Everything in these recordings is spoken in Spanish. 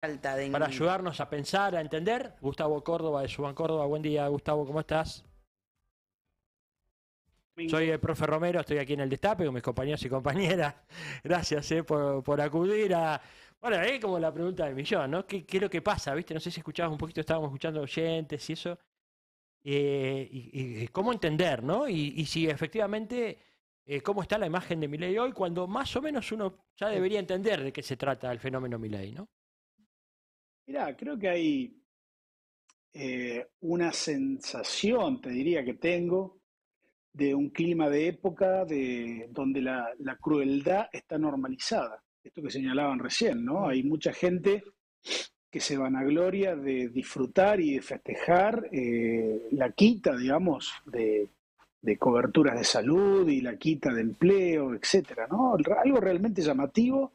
falta de... para ayudarnos a pensar, a entender. Gustavo Córdoba de Suban Córdoba. Buen día, Gustavo, ¿cómo estás? Soy el profe Romero, estoy aquí en el Destape con mis compañeros y compañeras. Gracias por acudir a... Bueno, como la pregunta del millón, ¿no? ¿Qué es lo que pasa? ¿Viste? No sé si escuchabas un poquito, estábamos escuchando oyentes y eso. Y cómo entender, ¿no? Y si efectivamente, cómo está la imagen de Milei hoy, cuando más o menos uno ya debería entender de qué se trata el fenómeno Milei, ¿no? Mirá, creo que hay una sensación, te diría que tengo, de un clima de época donde la crueldad está normalizada. Esto que señalaban recién, ¿no? Hay mucha gente que se vanagloria de disfrutar y de festejar la quita, digamos, de coberturas de salud y la quita de empleo, etcétera, ¿no? Algo realmente llamativo,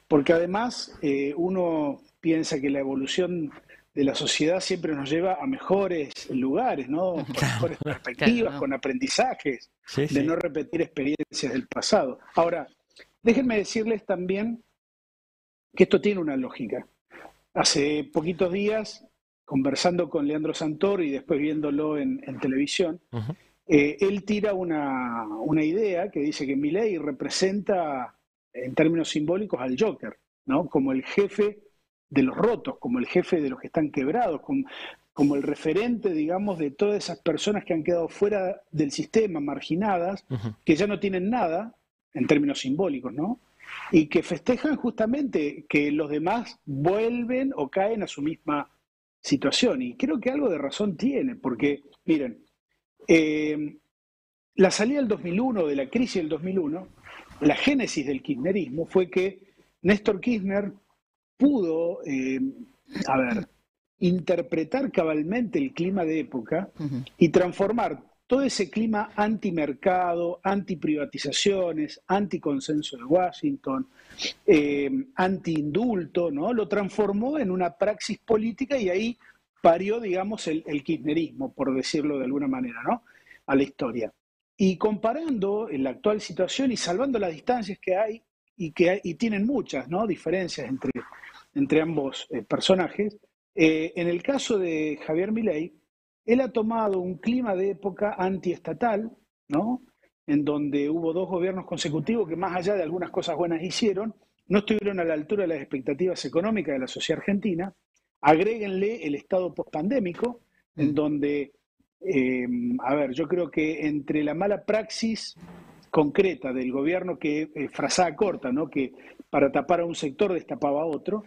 porque además uno piensa que la evolución de la sociedad siempre nos lleva a mejores lugares, ¿no? Con Claro, mejores Claro, perspectivas, ¿no? con aprendizajes, sí, de sí. no repetir experiencias del pasado. Ahora, déjenme decirles también que esto tiene una lógica. Hace poquitos días, conversando con Leandro Santoro y después viéndolo en televisión, Ujú. él tira una idea que dice que Milei representa, en términos simbólicos, al Joker, ¿no? Como el jefe de los rotos, como el jefe de los que están quebrados, como el referente, digamos, de todas esas personas que han quedado fuera del sistema, marginadas, Ujú. que ya no tienen nada, en términos simbólicos, ¿no? Y que festejan justamente que los demás vuelven o caen a su misma situación. Y creo que algo de razón tiene, porque, miren, eh, la salida del 2001, de la crisis del 2001, la génesis del kirchnerismo fue que Néstor Kirchner pudo, a ver, interpretar cabalmente el clima de época Ujú. y transformar todo ese clima antimercado, antiprivatizaciones, anticonsenso de Washington, antiindulto, ¿no? Lo transformó en una praxis política y ahí parió, digamos, el kirchnerismo, por decirlo de alguna manera, ¿no? A la historia. Y comparando en la actual situación y salvando las distancias que hay y tienen muchas, ¿no? Diferencias entre ambos personajes, en el caso de Javier Milei, él ha tomado un clima de época antiestatal, ¿no? En donde hubo dos gobiernos consecutivos que más allá de algunas cosas buenas hicieron, no estuvieron a la altura de las expectativas económicas de la sociedad argentina. Agréguenle el estado pospandémico, en Mm. donde, a ver, yo creo que entre la mala praxis concreta del gobierno que frazada corta, ¿no? Que para tapar a un sector destapaba a otro,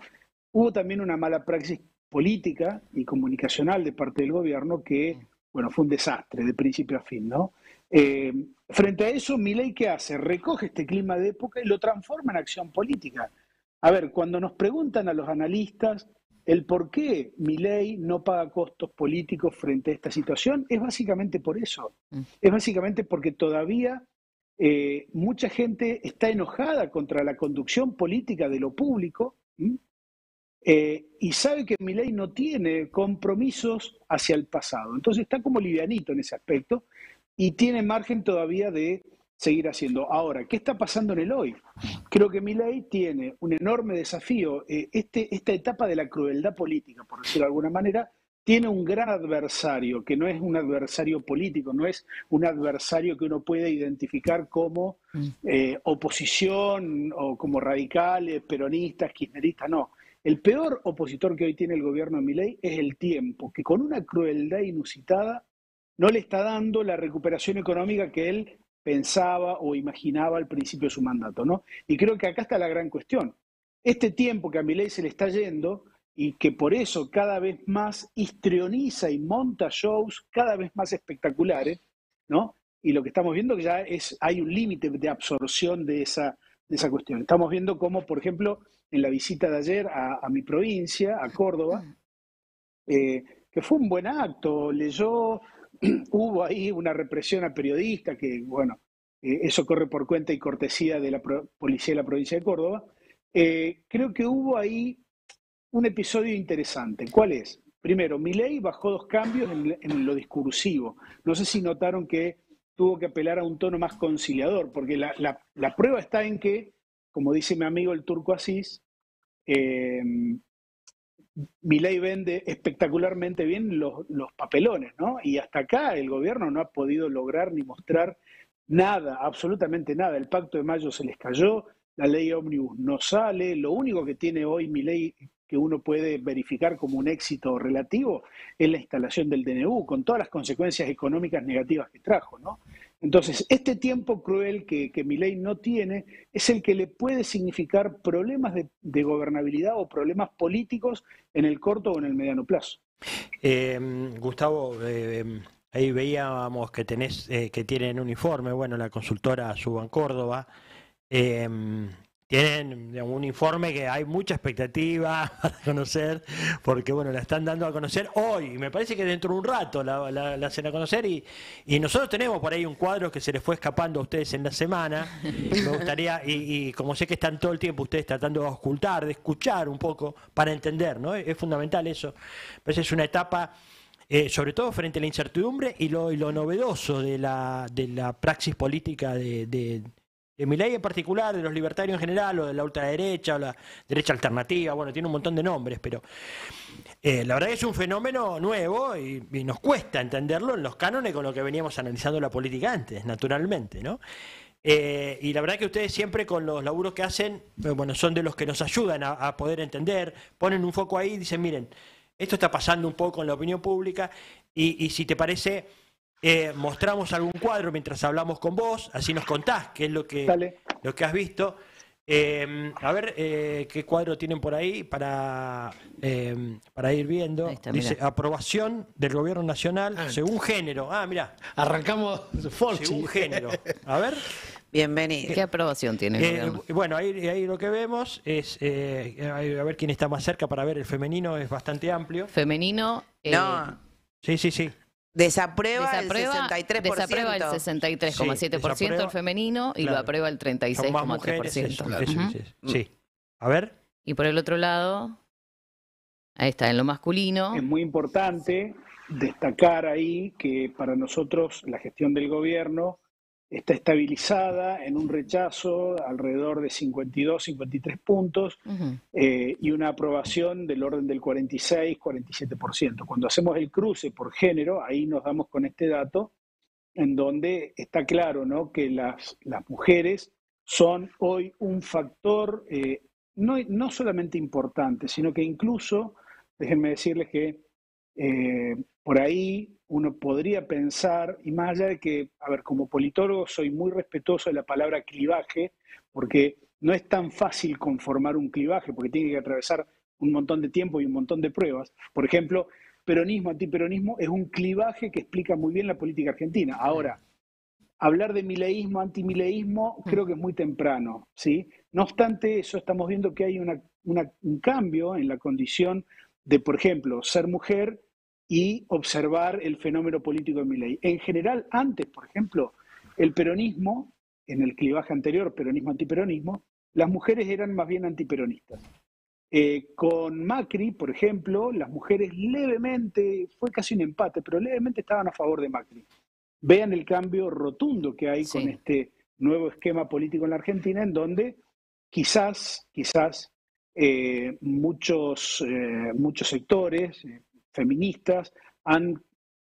hubo también una mala praxis política y comunicacional de parte del gobierno que, bueno, fue un desastre de principio a fin, ¿no? Eh, Frente a eso, Milei, ¿qué hace? Recoge este clima de época y lo transforma en acción política. A ver, cuando nos preguntan a los analistas el por qué Milei no paga costos políticos frente a esta situación, es básicamente por eso. Mm. Es básicamente porque todavía mucha gente está enojada contra la conducción política de lo público, ¿m? Y sabe que Milei no tiene compromisos hacia el pasado. Entonces está como livianito en ese aspecto y tiene margen todavía de seguir haciendo. Ahora, ¿qué está pasando en el hoy? Creo que Milei tiene un enorme desafío. Esta etapa de la crueldad política, por decirlo de alguna manera, tiene un gran adversario, que no es un adversario político, no es un adversario que uno puede identificar como Mm. oposición o como radicales, peronistas, kirchneristas, no. El peor opositor que hoy tiene el gobierno de Milei es el tiempo, que con una crueldad inusitada no le está dando la recuperación económica que él pensaba o imaginaba al principio de su mandato, ¿no? Y creo que acá está la gran cuestión. Este tiempo que a Milei se le está yendo y que por eso cada vez más histrioniza y monta shows cada vez más espectaculares, ¿no? Y lo que estamos viendo que ya hay un límite de absorción de esa cuestión. Estamos viendo cómo, por ejemplo, en la visita de ayer a mi provincia, a Córdoba, que fue un buen acto, leyó, hubo ahí una represión a periodistas, que bueno, eso corre por cuenta y cortesía de la policía de la provincia de Córdoba. Creo que hubo ahí un episodio interesante. ¿Cuál es? Primero, Milei bajó dos cambios en lo discursivo. No sé si notaron que tuvo que apelar a un tono más conciliador, porque la prueba está en que, como dice mi amigo el Turco Asís, eh, Milei vende espectacularmente bien los papelones, ¿no? Y hasta acá el gobierno no ha podido lograr ni mostrar nada, absolutamente nada. El Pacto de Mayo se les cayó, la ley ómnibus no sale, lo único que tiene hoy Milei que uno puede verificar como un éxito relativo es la instalación del DNU, con todas las consecuencias económicas negativas que trajo, ¿no? Entonces, este tiempo cruel que Milei no tiene es el que le puede significar problemas de gobernabilidad o problemas políticos en el corto o en el mediano plazo. Gustavo, ahí veíamos que que tienen uniforme, bueno, la consultora Suban Córdoba. Tienen, digamos, un informe que hay mucha expectativa para conocer, porque bueno, la están dando a conocer hoy, y me parece que dentro de un rato la hacen a conocer, y nosotros tenemos por ahí un cuadro que se les fue escapando a ustedes en la semana. Me gustaría, y como sé que están todo el tiempo ustedes tratando de ocultar, de escuchar un poco para entender, ¿no? Es fundamental eso. Pues es una etapa, sobre todo frente a la incertidumbre y lo novedoso de la praxis política de Milei en particular, de los libertarios en general, o de la ultraderecha, o la derecha alternativa. Bueno, tiene un montón de nombres, pero la verdad que es un fenómeno nuevo y nos cuesta entenderlo en los cánones con lo que veníamos analizando la política antes, naturalmente, ¿no? Y la verdad que ustedes siempre con los laburos que hacen, bueno, son de los que nos ayudan a poder entender, ponen un foco ahí y dicen, miren, esto está pasando un poco en la opinión pública y si te parece, mostramos algún cuadro mientras hablamos con vos, así nos contás qué es lo que has visto. A ver qué cuadro tienen por ahí para ir viendo. Está, dice, mirá. Aprobación del gobierno nacional según género. Ah, mirá. Arrancamos Forchi. Según género. A ver. Bienvenido. ¿Qué aprobación tiene el gobierno? Bueno, ahí lo que vemos es, a ver quién está más cerca para ver el femenino, es bastante amplio. Femenino. No, Sí. desaprueba el 63%. Desaprueba el 63,7% Sí, el femenino y claro. lo aprueba el Son más mujeres. 36,3%. Eso. Sí. A ver. Y por el otro lado, ahí está, en lo masculino. Es muy importante destacar ahí que para nosotros la gestión del gobierno está estabilizada en un rechazo alrededor de 52, 53 puntos y una aprobación del orden del 46, 47%. Cuando hacemos el cruce por género, ahí nos damos con este dato, en donde está claro, ¿no?, que las mujeres son hoy un factor no solamente importante, sino que incluso, déjenme decirles que por ahí uno podría pensar, y más allá de que, a ver, como politólogo soy muy respetuoso de la palabra clivaje, porque no es tan fácil conformar un clivaje, porque tiene que atravesar un montón de tiempo y un montón de pruebas. Por ejemplo, peronismo, antiperonismo es un clivaje que explica muy bien la política argentina. Ahora, hablar de mileísmo, antimileísmo, creo que es muy temprano, ¿sí? No obstante eso, estamos viendo que hay un cambio en la condición de, por ejemplo, ser mujer y observar el fenómeno político de Milei. En general, antes, por ejemplo, el peronismo, en el clivaje anterior, peronismo-antiperonismo, las mujeres eran más bien antiperonistas. Con Macri, por ejemplo, las mujeres levemente, fue casi un empate, pero levemente estaban a favor de Macri. Vean el cambio rotundo que hay con este nuevo esquema político en la Argentina, en donde quizás muchos sectores feministas han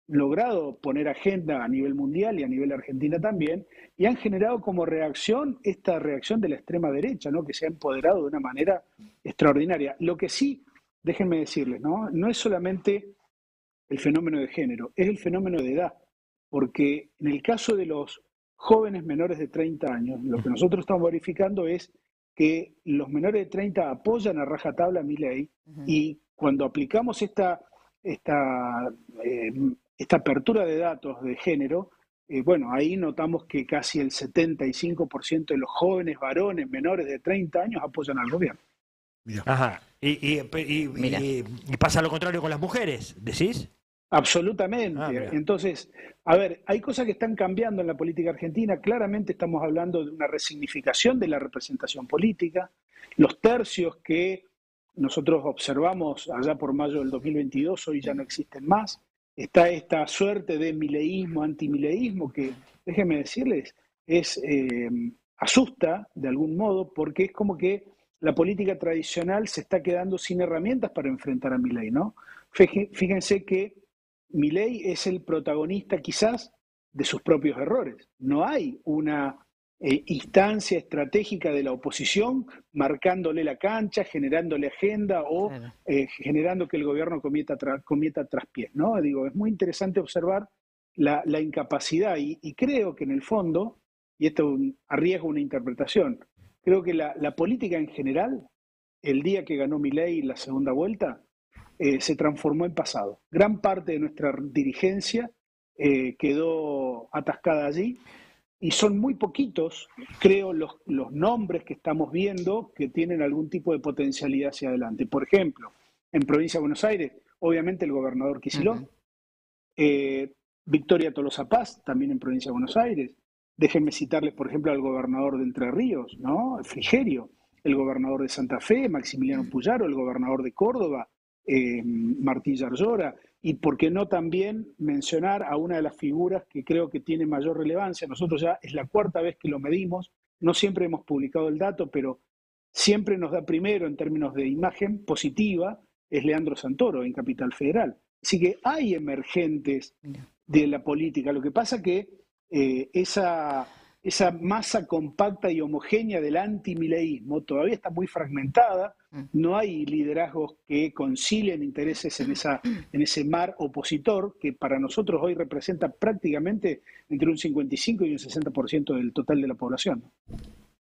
logrado poner agenda a nivel mundial y a nivel Argentina también, y han generado como reacción esta reacción de la extrema derecha, ¿no?, que se ha empoderado de una manera extraordinaria. Lo que sí, déjenme decirles, no es solamente el fenómeno de género, es el fenómeno de edad, porque en el caso de los jóvenes menores de 30 años, lo que nosotros estamos verificando es que los menores de 30 apoyan a rajatabla a Milei, y cuando aplicamos esta apertura de datos de género, bueno, ahí notamos que casi el 75% de los jóvenes varones menores de 30 años apoyan al gobierno. Ajá. Y pasa lo contrario con las mujeres, ¿decís? Absolutamente. Entonces, a ver, hay cosas que están cambiando en la política argentina. Claramente estamos hablando de una resignificación de la representación política. Los tercios que nosotros observamos allá por mayo del 2022 hoy ya no existen más. Está esta suerte de mileísmo, antimileísmo, que, déjenme decirles, asusta de algún modo, porque es como que la política tradicional se está quedando sin herramientas para enfrentar a Milei, ¿no? Fíjense que Milei es el protagonista quizás de sus propios errores. No hay una instancia estratégica de la oposición marcándole la cancha, generándole agenda o Claro. generando que el gobierno cometa traspiés, ¿no? Digo, es muy interesante observar la incapacidad y creo que en el fondo, y esto arriesgo una interpretación, creo que la política en general, el día que ganó Milei la segunda vuelta, se transformó en pasado. Gran parte de nuestra dirigencia quedó atascada allí y son muy poquitos, creo, los nombres que estamos viendo que tienen algún tipo de potencialidad hacia adelante. Por ejemplo, en Provincia de Buenos Aires, obviamente el gobernador Kicillof, Victoria Tolosa Paz, también en Provincia de Buenos Aires. Déjenme citarles, por ejemplo, al gobernador de Entre Ríos, ¿no? Frigerio, el gobernador de Santa Fe, Maximiliano Puyaro, el gobernador de Córdoba, Martín Yarlora, y por qué no también mencionar a una de las figuras que creo que tiene mayor relevancia. Nosotros ya es la cuarta vez que lo medimos, no siempre hemos publicado el dato, pero siempre nos da primero en términos de imagen positiva, es Leandro Santoro en Capital Federal. Así que hay emergentes de la política. Lo que pasa que esa masa compacta y homogénea del antimileísmo todavía está muy fragmentada, no hay liderazgos que concilien intereses en ese mar opositor que para nosotros hoy representa prácticamente entre un 55 y un 60% del total de la población.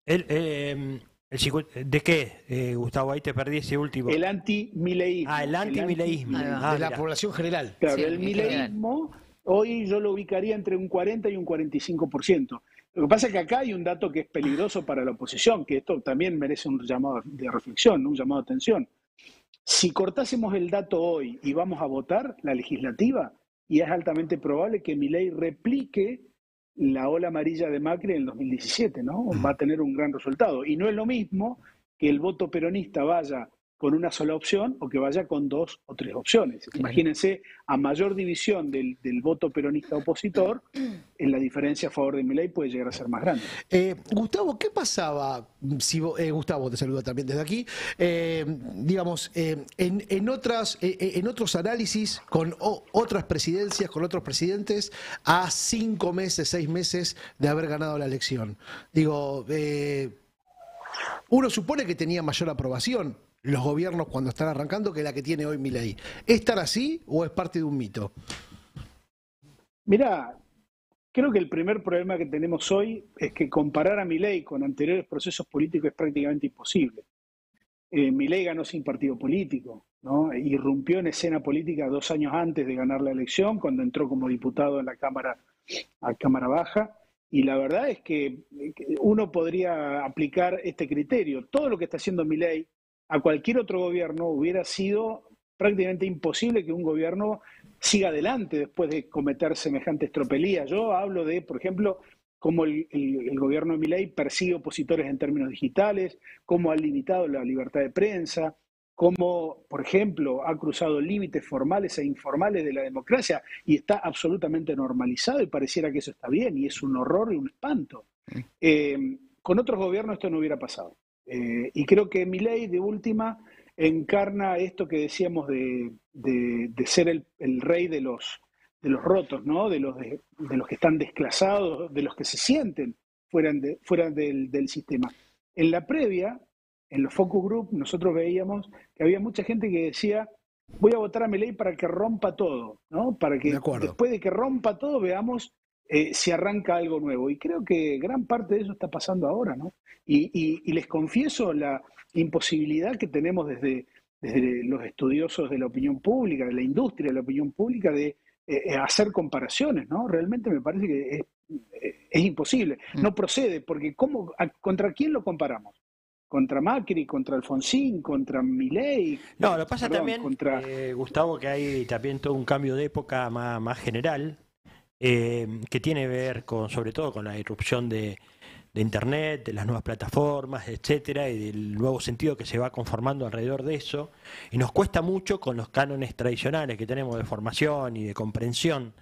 ¿De qué, Gustavo? Ahí te perdí ese último. El antimileísmo. El antimileísmo. De la población general. Claro, Sí, el mileísmo hoy yo lo ubicaría entre un 40 y un 45%. Lo que pasa es que acá hay un dato que es peligroso para la oposición, que esto también merece un llamado de reflexión, un llamado de atención. Si cortásemos el dato hoy y vamos a votar la legislativa, y es altamente probable que Milei replique la ola amarilla de Macri en el 2017, ¿no? Va a tener un gran resultado. Y no es lo mismo que el voto peronista vaya con una sola opción o que vaya con 2 o 3 opciones. Imagínense, a mayor división del voto peronista opositor, en la diferencia a favor de Milei puede llegar a ser más grande. Gustavo, ¿qué pasaba? Si Gustavo, te saluda también desde aquí. Digamos, en otros análisis con otras presidencias, con otros presidentes, a 5 meses, 6 meses de haber ganado la elección. Digo, uno supone que tenía mayor aprobación los gobiernos cuando están arrancando que la que tiene hoy Milei. ¿Es tan así o es parte de un mito? Mirá, creo que el primer problema que tenemos hoy es que comparar a Milei con anteriores procesos políticos es prácticamente imposible. Milei ganó sin partido político, ¿no? Irrumpió en escena política 2 años antes de ganar la elección, cuando entró como diputado en la Cámara Baja. Y la verdad es que uno podría aplicar este criterio. Todo lo que está haciendo Milei a cualquier otro gobierno hubiera sido prácticamente imposible que un gobierno siga adelante después de cometer semejantes tropelías. Yo hablo de, por ejemplo, cómo el gobierno de Milei persigue opositores en términos digitales, cómo ha limitado la libertad de prensa, cómo, por ejemplo, ha cruzado límites formales e informales de la democracia y está absolutamente normalizado y pareciera que eso está bien y es un horror y un espanto. Con otros gobiernos esto no hubiera pasado. Y creo que Milei, de última, encarna esto que decíamos de ser el rey de los rotos, ¿no? de los que están desclasados, de los que se sienten fuera del sistema. En la previa, en los focus group, nosotros veíamos que había mucha gente que decía, voy a votar a Milei para que rompa todo, ¿no? Para que después de que rompa todo veamos si arranca algo nuevo. Y creo que gran parte de eso está pasando ahora, ¿no? Y les confieso la imposibilidad que tenemos desde los estudiosos de la opinión pública, de la industria de la opinión pública, de hacer comparaciones, ¿no? Realmente me parece que es imposible. No procede, porque ¿contra quién lo comparamos? ¿Contra Macri, contra Alfonsín, contra Milei? No, lo pasa también, Gustavo, que hay también todo un cambio de época más general, que tiene que ver sobre todo con la irrupción de Internet, de las nuevas plataformas, etcétera, y del nuevo sentido que se va conformando alrededor de eso. Y nos cuesta mucho con los cánones tradicionales que tenemos de formación y de comprensión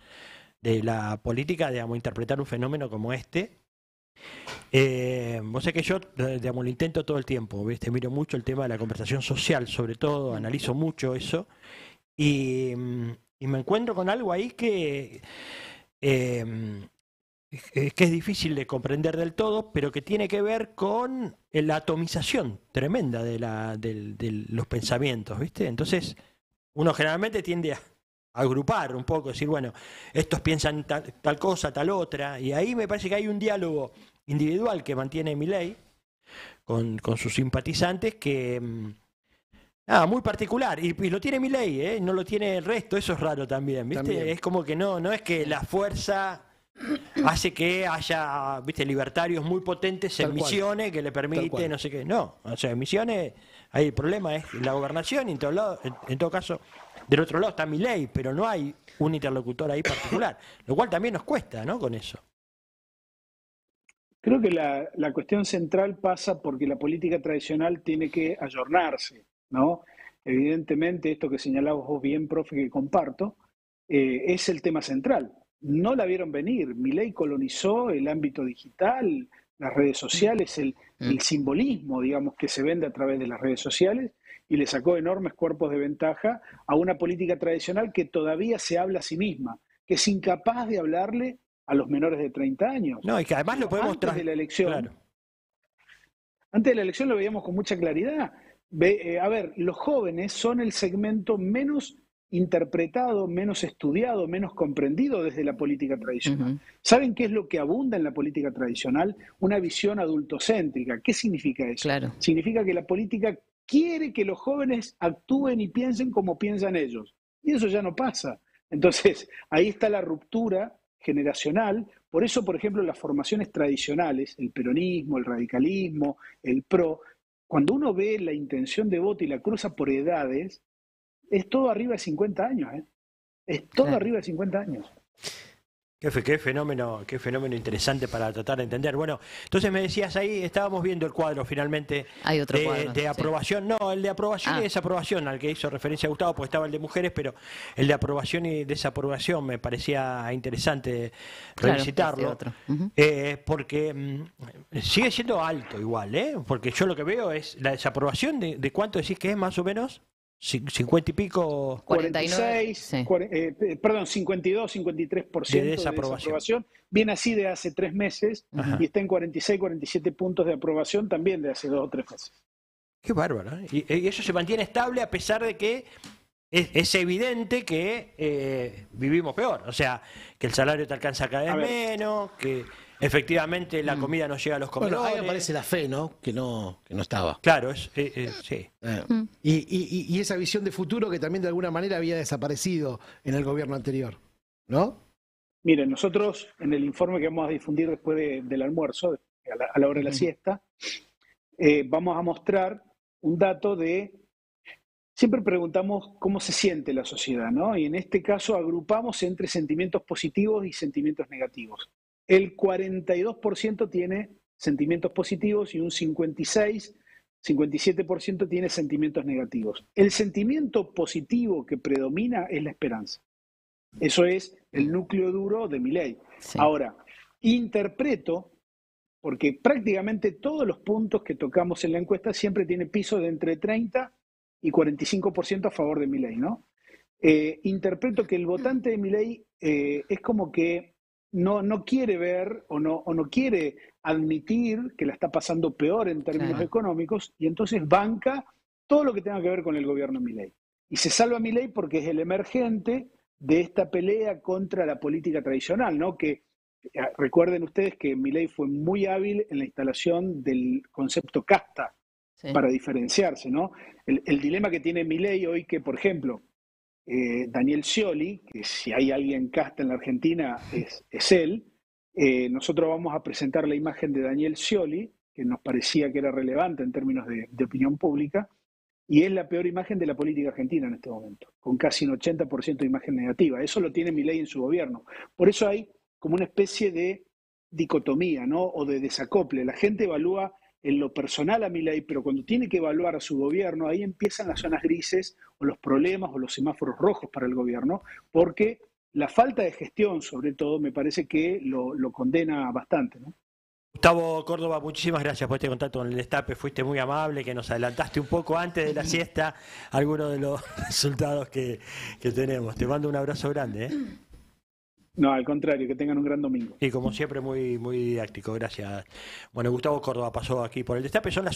de la política, digamos, interpretar un fenómeno como este, Vos sabés que yo, digamos, lo intento todo el tiempo, ¿viste? Miro mucho el tema de la conversación social, sobre todo, analizo mucho eso, y me encuentro con algo ahí eh, que es difícil de comprender del todo, pero que tiene que ver con la atomización tremenda de los pensamientos, ¿viste? Entonces, uno generalmente tiende a agrupar un poco, decir, bueno, estos piensan tal cosa, tal otra, y ahí me parece que hay un diálogo individual que mantiene Milei con sus simpatizantes que... nada, muy particular, y lo tiene Milei, ¿eh? No lo tiene el resto, eso es raro también, ¿viste? También. Es como que no es que la fuerza hace que haya, ¿viste? Libertarios muy potentes en Tal cual. Misiones que le Tal permite cual. no sé qué. No, o sea, en Misiones ahí el problema es la gobernación y en todo caso del otro lado está Milei, pero no hay un interlocutor ahí particular, lo cual también nos cuesta, ¿no? Con eso. Creo que la cuestión central pasa porque la política tradicional tiene que ayornarse, ¿no? Evidentemente, esto que señalabas vos bien, profe, que comparto, es el tema central. No la vieron venir. Milei colonizó el ámbito digital, las redes sociales, el simbolismo, digamos, que se vende a través de las redes sociales y le sacó enormes cuerpos de ventaja a una política tradicional que todavía se habla a sí misma, que es incapaz de hablarle a los menores de 30 años. No, y que además lo podemos Antes de la elección, claro. antes de la elección lo veíamos con mucha claridad. A ver, los jóvenes son el segmento menos interpretado, menos estudiado, menos comprendido desde la política tradicional. ¿Saben qué es lo que abunda en la política tradicional? Una visión adultocéntrica. ¿Qué significa eso? Claro. Significa que la política quiere que los jóvenes actúen y piensen como piensan ellos. Y eso ya no pasa. Entonces, ahí está la ruptura generacional. Por eso, por ejemplo, las formaciones tradicionales, el peronismo, el radicalismo, el PRO, cuando uno ve la intención de voto y la cruza por edades, es todo arriba de 50 años, ¿eh? Es todo Claro. arriba de 50 años. Qué fenómeno interesante para tratar de entender. Bueno, entonces me decías ahí, estábamos viendo el cuadro finalmente Hay otro cuadro, de sí. aprobación. No, el de aprobación y desaprobación, al que hizo referencia Gustavo, pues estaba el de mujeres, pero el de aprobación y desaprobación me parecía interesante revisitarlo. Otro. Ujú. Porque sigue siendo alto igual, ¿eh? Porque yo lo que veo es la desaprobación de cuánto decís que es más o menos. 50 y pico 49, 46, sí. perdón, 52, 53% de de desaprobación. desaprobación. Viene así de hace 3 meses Ajá. y está en 46, 47 puntos de aprobación también de hace 2 o 3 meses. Qué bárbaro, ¿eh? Y eso se mantiene estable a pesar de que es evidente que vivimos peor. O sea, que el salario te alcanza cada vez menos, que efectivamente la comida no llega a los comedores. Bueno, ahí aparece la fe, ¿no? Que no estaba. Claro, sí. Y esa visión de futuro que también de alguna manera había desaparecido en el gobierno anterior, ¿no? Miren, nosotros en el informe que vamos a difundir después del almuerzo, a la hora de la siesta, vamos a mostrar un dato de... Siempre preguntamos cómo se siente la sociedad, ¿no? Y en este caso agrupamos entre sentimientos positivos y sentimientos negativos. El 42% tiene sentimientos positivos y un 57% tiene sentimientos negativos. El sentimiento positivo que predomina es la esperanza. Eso es el núcleo duro de Milei. Sí. Ahora, interpreto, porque prácticamente todos los puntos que tocamos en la encuesta siempre tiene piso de entre 30 y 45% a favor de Milei, ¿no? Interpreto que el votante de Milei es como que no quiere ver o no quiere admitir que la está pasando peor en términos económicos y entonces banca todo lo que tenga que ver con el gobierno de Milei. Y se salva Milei porque es el emergente de esta pelea contra la política tradicional, ¿no? Que recuerden ustedes que Milei fue muy hábil en la instalación del concepto casta para diferenciarse, ¿no? El dilema que tiene Milei hoy que, por ejemplo, Daniel Scioli, que si hay alguien casta en la Argentina es él, nosotros vamos a presentar la imagen de Daniel Scioli, que nos parecía que era relevante en términos de opinión pública, y es la peor imagen de la política argentina en este momento, con casi un 80% de imagen negativa. Eso lo tiene Milei en su gobierno. Por eso hay como una especie de dicotomía, ¿no? O de desacople. La gente evalúa en lo personal a Milei, pero cuando tiene que evaluar a su gobierno, ahí empiezan las zonas grises o los problemas o los semáforos rojos para el gobierno, porque la falta de gestión, sobre todo, me parece que lo condena bastante, ¿no? Gustavo Córdoba, muchísimas gracias por este contacto con el Destape, fuiste muy amable, que nos adelantaste un poco antes de la siesta algunos de los resultados que tenemos. Te mando un abrazo grande. No, al contrario, que tengan un gran domingo. Y como siempre, muy, muy didáctico, gracias. Bueno, Gustavo Córdoba pasó aquí por el Destape, son las